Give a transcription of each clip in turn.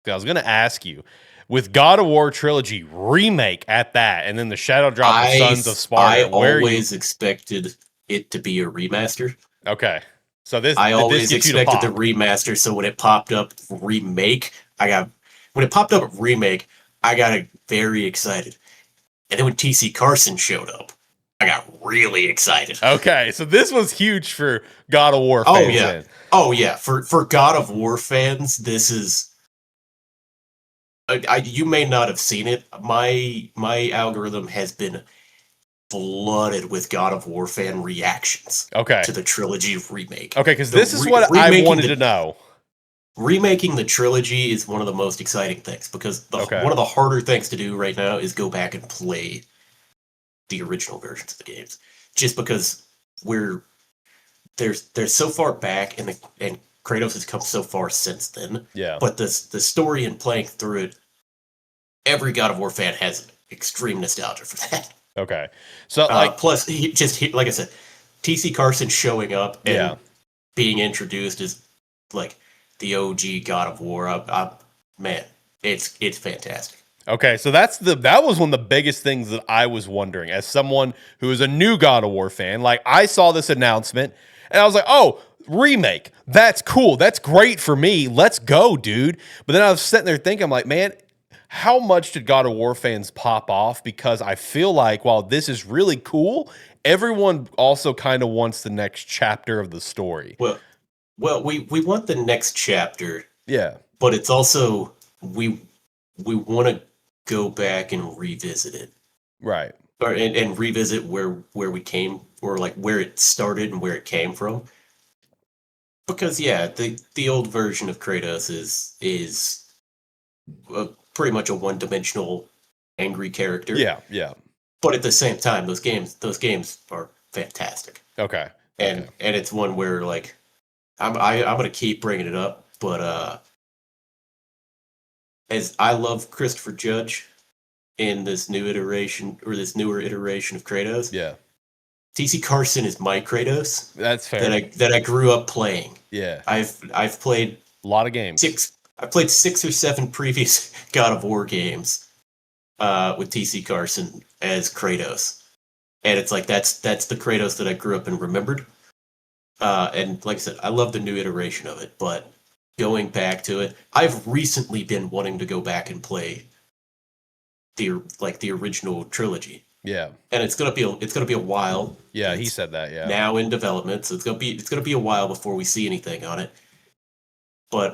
I was going to ask you, with God of War Trilogy remake at that, and then the Shadow Drop of Sons of I Sparta, where are you? always expected it to be a remaster. Okay, so this I did this always get you to expected the pop? remaster, so when it popped up remake, when it popped up remake, I got very excited. And then when TC Carson showed up, I got really excited. Okay, so this was huge for God of War Oh fans yeah. then. Oh yeah. For God of War fans, this is you may not have seen it. My algorithm has been flooded with God of War fan reactions Okay, to the trilogy remake. okay, because The this is what I wanted to know. remaking the trilogy is one of the most exciting things because Okay, one of the harder things to do right now is go back and play the original versions of the games, just because we're they're so far back and Kratos has come so far since then. yeah, But the story and playing through it, every God of War fan has extreme nostalgia for that. okay. So like, Plus, like I said, TC Carson showing up yeah. and being introduced as like the OG God of War. Man, it's fantastic. Okay, so that was one of the biggest things that I was wondering as someone who is a new God of War fan. Like I saw this announcement and I was like, "Oh, remake. That's cool. That's great for me. Let's go, dude." But then I was sitting there thinking, I'm like, "Man, how much did God of War fans pop off because I feel like while this is really cool, everyone also kind of wants the next chapter of the story." Well, we want the next chapter, Yeah. but it's also we want to go back and revisit it, Right. or and revisit where we came, or like where it started and where it came from. Because yeah, the old version of Kratos is pretty much a one-dimensional angry character. Yeah, yeah. But at the same time, those games are fantastic, Okay. Okay. and it's one where like I'm gonna keep bringing it up, but as I love Christopher Judge in this new iteration, or this newer iteration of Kratos, Yeah. TC Carson is my Kratos That's fair. that I grew up playing. Yeah. I've played A lot of games. I've played 6 or 7 previous God of War games with TC Carson as Kratos, and it's like that's the Kratos that I grew up and remembered. And like I said, I love the new iteration of it, but going back to it, I've recently been wanting to go back and play the original trilogy, Yeah. and it's gonna be a while. Yeah, he It's said that, yeah. now in development, so it's gonna be a while before we see anything on it. But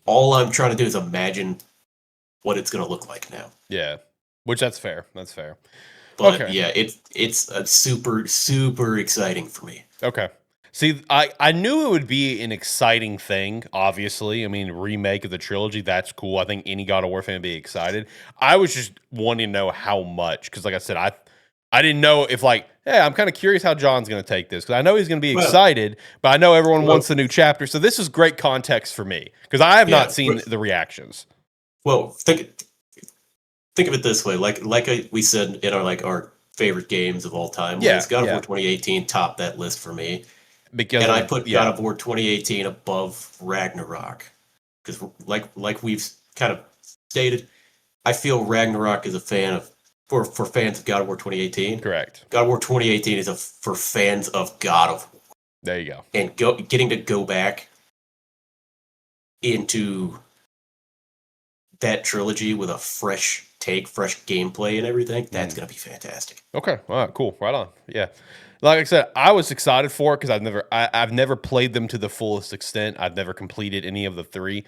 all I'm trying to do is imagine what it's gonna look like now. Yeah. Which that's fair. That's fair. But Okay. yeah, it's a super exciting for me. Okay. See, I knew it would be an exciting thing, obviously. I mean, remake of the trilogy, that's cool. I think any God of War fan would be excited. I was just wanting to know how much, because like I said, I didn't know if like, hey, I'm kind of curious how John's going to take this, because I know he's going to be Well, excited, but I know everyone well, wants the new chapter. So this is great context for me, because I have yeah. not seen the reactions. Well, think of it this way, we said in our favorite games of all time. Yeah, Was God of yeah. War 2018 topped that list for me, Because and I of, put yeah, God of War 2018 above Ragnarok because like we've kind of stated, I feel Ragnarok is a fan of for fans of God of War 2018. correct. God of War 2018 is for fans of God of War, There you go. and getting to go back into that trilogy with a fresh take, fresh gameplay, and everything. That's gonna be fantastic. Okay. All right. Cool. Right on. Yeah. Like I said, I was excited for it because I've never played them to the fullest extent. I've never completed any of the three.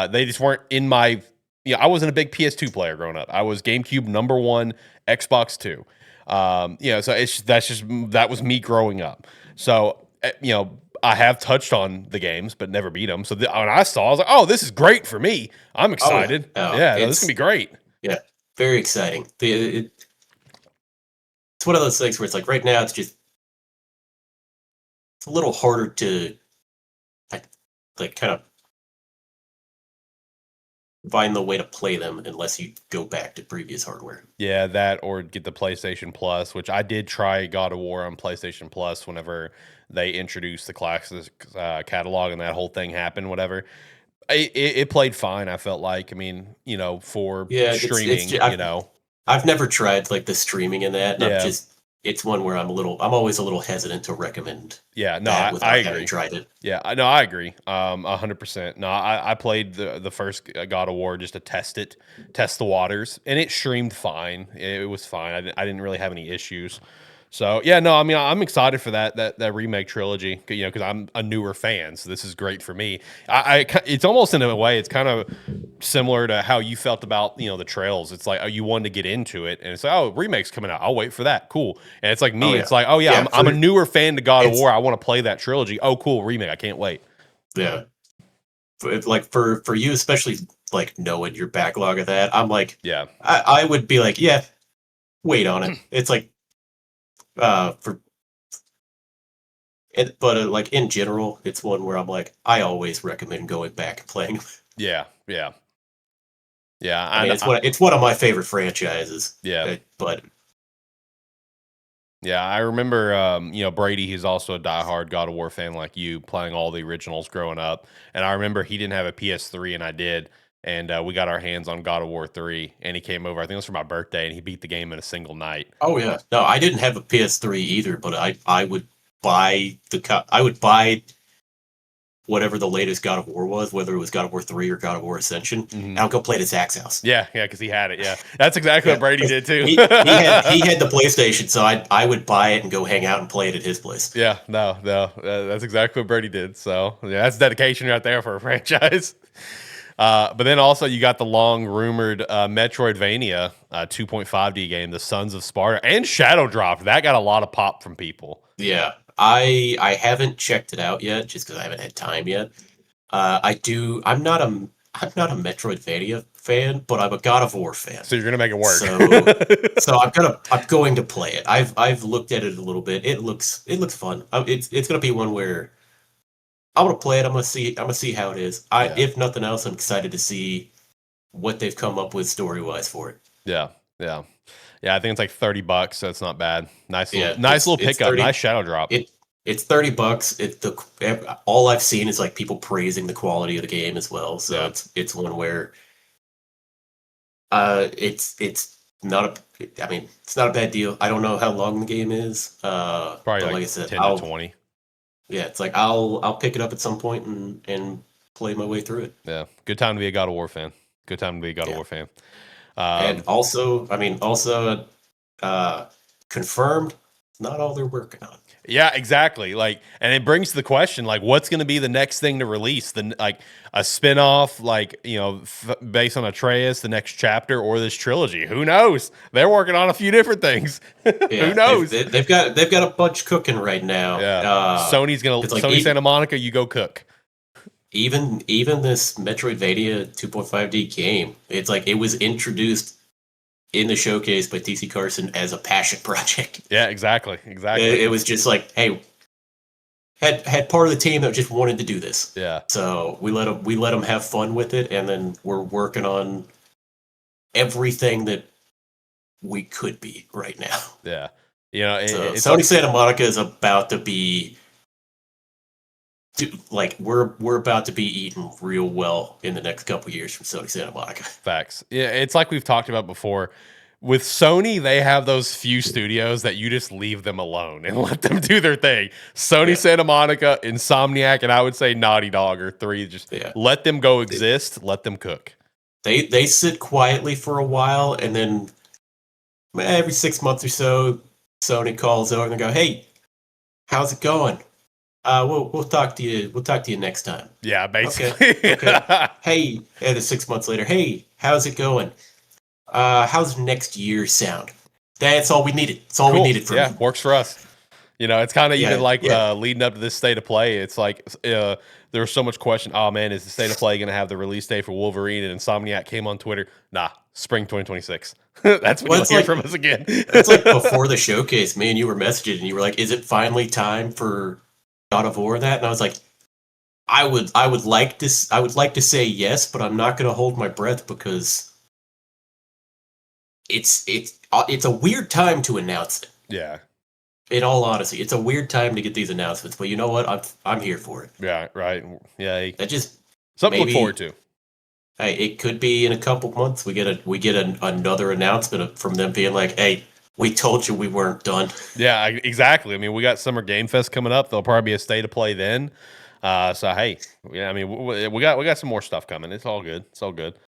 They just weren't in my. Yeah, I wasn't a big PS2 player growing up. I was GameCube number one, Xbox two. So that was me growing up. So I have touched on the games, but never beat them. So when I saw, I was like, oh, this is great for me. I'm Oh yeah, excited. oh, Yeah, no, this can be great. yeah, very exciting. It's one of those things where it's like right now it's a little harder to like kind of find the way to play them unless you go back to previous hardware. Yeah, that or get the PlayStation Plus, which I did try God of War on PlayStation Plus whenever they introduced the classic catalog and that whole thing happened, whatever. It played fine. I felt like. I mean, for Yeah, streaming, I've never tried like the streaming in that, and Yeah. it's one where I'm always a little hesitant to recommend Yeah, no, that I without having agree. tried it. Yeah, I know, I agree. 100%. No, I played the first God of War just to test the waters, and it streamed fine. It was fine. I didn't really have any issues. So yeah, no, I mean, I'm excited for that remake trilogy, because I'm a newer fan, so this is great for me. It's almost in a way, it's kind of similar to how you felt about the trails. It's like, oh, you wanted to get into it, and it's like, oh, remake's coming out. I'll wait for that. Cool. And it's like Oh me. yeah, It's like, oh yeah, yeah. I'm a newer fan to God of It's War. I want to play that trilogy. Oh, cool, remake. I can't wait. yeah. Like for you, especially like knowing your backlog of that, I'm like, Yeah, I would be like, yeah, wait on it. It's like for it, but like in general, it's one where I'm like, I always recommend going back and playing. yeah, yeah, yeah. I mean, it's one of my favorite franchises. Yeah. But Yeah, I remember, Brady, who's also a diehard God of War fan like you, playing all the originals growing up. And I remember he didn't have a PS3 and I did. And we got our hands on God of War 3. And he came over, I think it was for my birthday, and he beat the game in a single night. oh yeah, no, I didn't have a PS3 either, but I would buy I would buy whatever the latest God of War was, whether it was God of War 3 or God of War Ascension, and I'll go play it at Zach's house. Yeah, because he had it. Yeah, that's exactly what Brady did too. he had the PlayStation, so I would buy it and go hang out and play it at his place. Yeah, no, that's exactly what Brady did. So yeah, that's dedication right there for a franchise. But then also you got the long rumored Metroidvania 2.5D game, The Sons of Sparta, and Shadow Drop. That got a lot of pop from people. Yeah, I haven't checked it out yet, just because I haven't had time yet. I'm not a Metroidvania fan, but I'm a God of War fan. So you're gonna make it work. So I'm going to play it. I've looked at it a little bit. It looks fun. It's gonna be one where I'm gonna play it. I'm gonna see how it is. If nothing else, I'm excited to see what they've come up with story wise for it. Yeah, yeah, yeah. I think it's like $30, so it's not bad. Nice little it's pickup. 30 Nice shadow drop. It's $30. All I've seen is like people praising the quality of the game as well. So Yeah. it's one where it's not it's not a bad deal. I don't know how long the game is. Probably but like like I said, 10 to 20. yeah, it's like I'll pick it up at some point and play my way through it. Yeah, good time to be a God of War fan. Good time to be a God of War fan. And also, confirmed, not all they're working on. Yeah, exactly. Like, and it brings to the question, like, what's going to be the next thing to release? Like a spinoff, like, based on Atreus, the next chapter, or this trilogy? Who knows? They're working on a few different things. Yeah, who knows? They've got a bunch cooking right now. Yeah, Sony's gonna Sony Santa Monica. You go cook. Even this Metroidvania 2.5D game, it's like it was introduced in the showcase by TC Carson as a passion project. Yeah, exactly. It was just like, hey, had part of the team that just wanted to do this. Yeah. So we let them have fun with it, and then we're working on everything that we could be right now. Yeah. It's Sony Santa Monica is about to be like we're about to be eaten real well in the next couple of years from Sony Santa Monica. Facts. Yeah, it's like we've talked about before. With Sony, they have those few studios that you just leave them alone and let them do their thing. Sony Santa Monica, Insomniac, and I would say Naughty Dog are three. Just let them go exist. Let them cook. They sit quietly for a while, and then every 6 months or so, Sony calls over and they go, "Hey, how's it going? We'll talk to you. We'll talk to you next time." Yeah, basically. Okay. Hey, and 6 months later, "Hey, how's it going? How's next year sound?" That's all we needed. It's all we needed from you. Works for us. It's kind of even like leading up to this state of play. It's like there was so much question. Oh man, is the state of play going to have the release date for Wolverine? And Insomniac came on Twitter. Nah, spring 2026. That's when you'll hear from us again. It's like before the showcase, me and you were messaging, and you were like, "Is it finally time for God of War?" That, and I was like, I would like to say yes, but I'm not going to hold my breath because it's a weird time to announce it. Yeah. In all honesty, it's a weird time to get these announcements, but you know what? I'm here for it. Yeah, right. Yeah. That just Something to look maybe forward to. it could be in a couple months we get another announcement from them being like, "Hey, we told you we weren't done." Yeah, exactly. I mean, we got Summer Game Fest coming up. There'll probably be a state of play then. So hey, yeah, I mean, we got some more stuff coming. It's all good. It's all good.